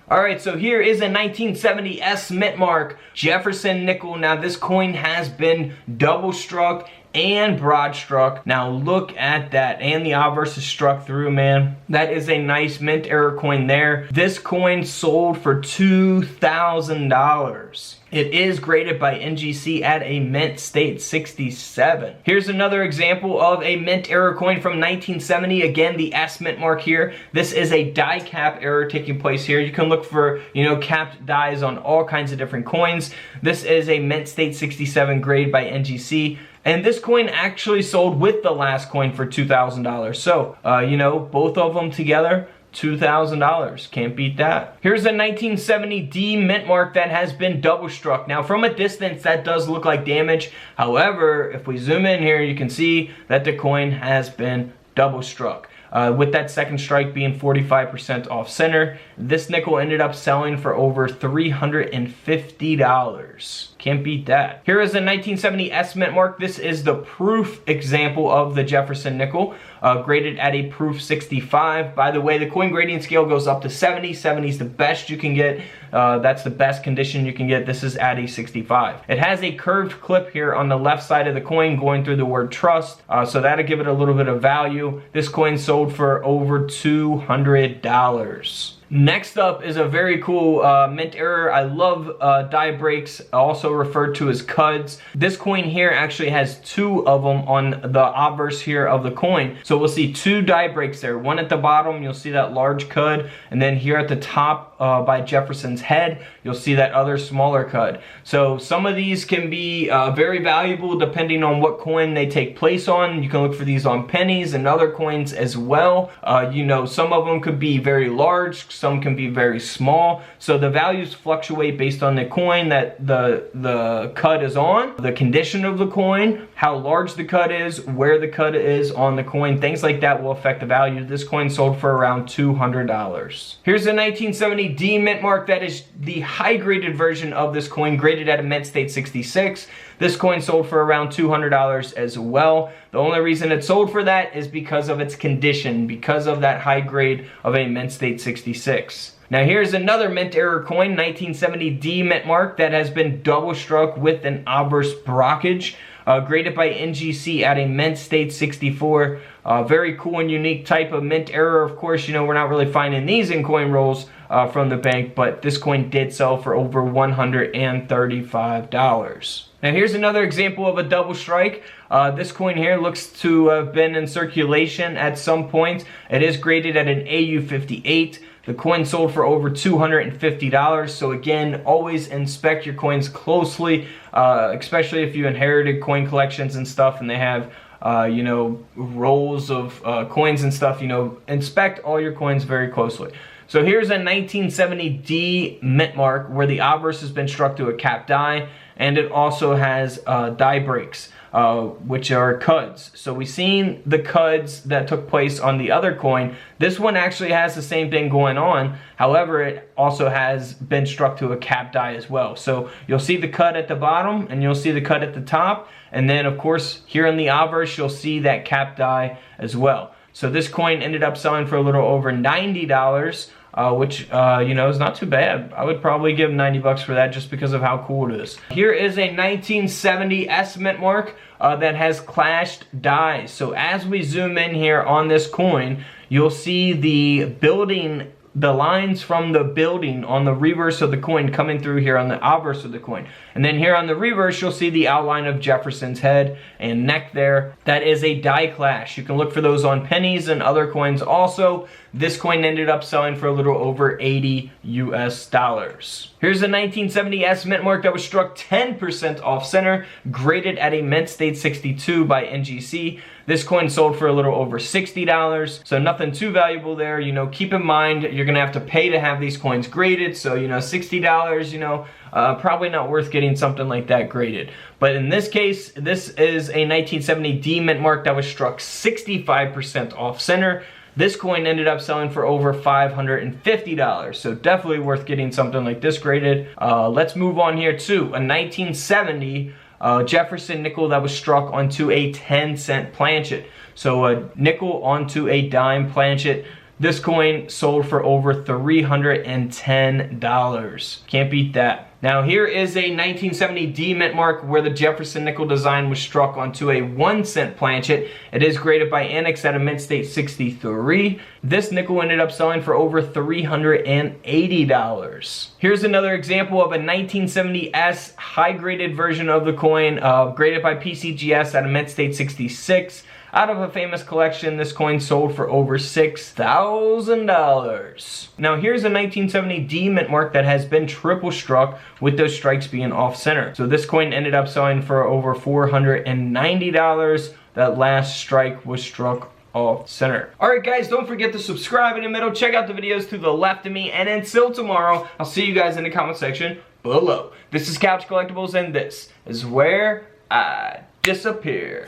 Alright, so here is a 1970 S mint mark Jefferson nickel. Now this coin has been double struck and broad struck. Now look at that, and the obverse is struck through, man. That is a nice mint era coin there. This coin sold for $2,000. It is graded by NGC at a mint state 67. Here's another example of a mint era coin from 1970. Again, the S mint mark here. This is a die cap error taking place here. You can look for, capped dies on all kinds of different coins. This is a mint state 67 grade by NGC. And this coin actually sold with the last coin for $2,000. So, both of them together, $2,000. Can't beat that. Here's a 1970 D mint mark that has been double struck. Now from a distance that does look like damage. However, if we zoom in here, you can see that the coin has been double struck. With that second strike being 45% off center. This nickel ended up selling for over $350. Can't beat that. Here is a 1970 S mint mark. This is the proof example of the Jefferson nickel, graded at a proof 65. By the way, the coin grading scale goes up to 70. 70 is the best you can get. That's the best condition you can get. This is at a 65. It has a curved clip here on the left side of the coin going through the word trust, so that'll give it a little bit of value. This coin sold for over $200. Next up is a very cool mint error. I love die breaks, also referred to as cuds. This coin here actually has two of them on the obverse here of the coin. So we'll see two die breaks there. One at the bottom, you'll see that large cud, and then here at the top by Jefferson's head, you'll see that other smaller cud. So some of these can be very valuable depending on what coin they take place on. You can look for these on pennies and other coins as well. Some of them could be very large, some can be very small. So the values fluctuate based on the coin that the cud is on, the condition of the coin, how large the cud is, where the cud is on the coin. Things like that will affect the value. This coin sold for around $200. Here's a 1970 D mint mark that is the high graded version of this coin, graded at a mint state 66. This coin sold for around $200 as well. The only reason it sold for that is because of its condition, because of that high grade of a mint state 66. Now here's another mint error coin, 1970 D mint mark that has been double struck with an obverse brockage, graded by NGC at a mint state 64. Very cool and unique type of mint error. Of course, we're not really finding these in coin rolls from the bank, but this coin did sell for over $135. Now here's another example of a double strike. This coin here looks to have been in circulation at some point. It is graded at an AU 58. The coin sold for over $250. So again, always inspect your coins closely, especially if you inherited coin collections and stuff and they have rolls of coins and stuff. Inspect all your coins very closely. So here's a 1970 D mint mark where the obverse has been struck to a cap die, and it also has die breaks, which are cuds. So we've seen the cuds that took place on the other coin. This one actually has the same thing going on. However, it also has been struck to a cap die as well. So you'll see the cud at the bottom and you'll see the cud at the top. And then of course, here in the obverse, you'll see that cap die as well. So this coin ended up selling for a little over $90, which, is not too bad. I would probably give 90 bucks for that just because of how cool it is. Here is a 1970 S mint mark that has clashed dies. So as we zoom in here on this coin, you'll see the building, the lines from the building on the reverse of the coin coming through here on the obverse of the coin. And then here on the reverse, you'll see the outline of Jefferson's head and neck there. That is a die clash. You can look for those on pennies and other coins also. This coin ended up selling for a little over $80 US. Here's a 1970 S mint mark that was struck 10% off center, graded at a mint state 62 by NGC. This coin sold for a little over $60, so nothing too valuable there. Keep in mind, you're gonna have to pay to have these coins graded, so $60, probably not worth getting something like that graded. But in this case, this is a 1970 D mint mark that was struck 65% off center. This coin ended up selling for over $550, so definitely worth getting something like this graded. Let's move on here to a 1970 Jefferson nickel that was struck onto a 10-cent planchet. So a nickel onto a dime planchet. This coin sold for over $310. Can't beat that. Now here is a 1970 D mint mark where the Jefferson nickel design was struck onto a 1-cent planchet. It is graded by Annex at a mint state 63. This nickel ended up selling for over $380. Here's another example of a 1970 S high graded version of the coin, graded by PCGS at a mint state 66. Out of a famous collection, this coin sold for over $6,000. Now here's a 1970 D mint mark that has been triple struck, with those strikes being off center. So this coin ended up selling for over $490. That last strike was struck off center. Alright guys, don't forget to subscribe in the middle, check out the videos to the left of me, and until tomorrow, I'll see you guys in the comment section below. This is Couch Collectibles, and this is where I disappear.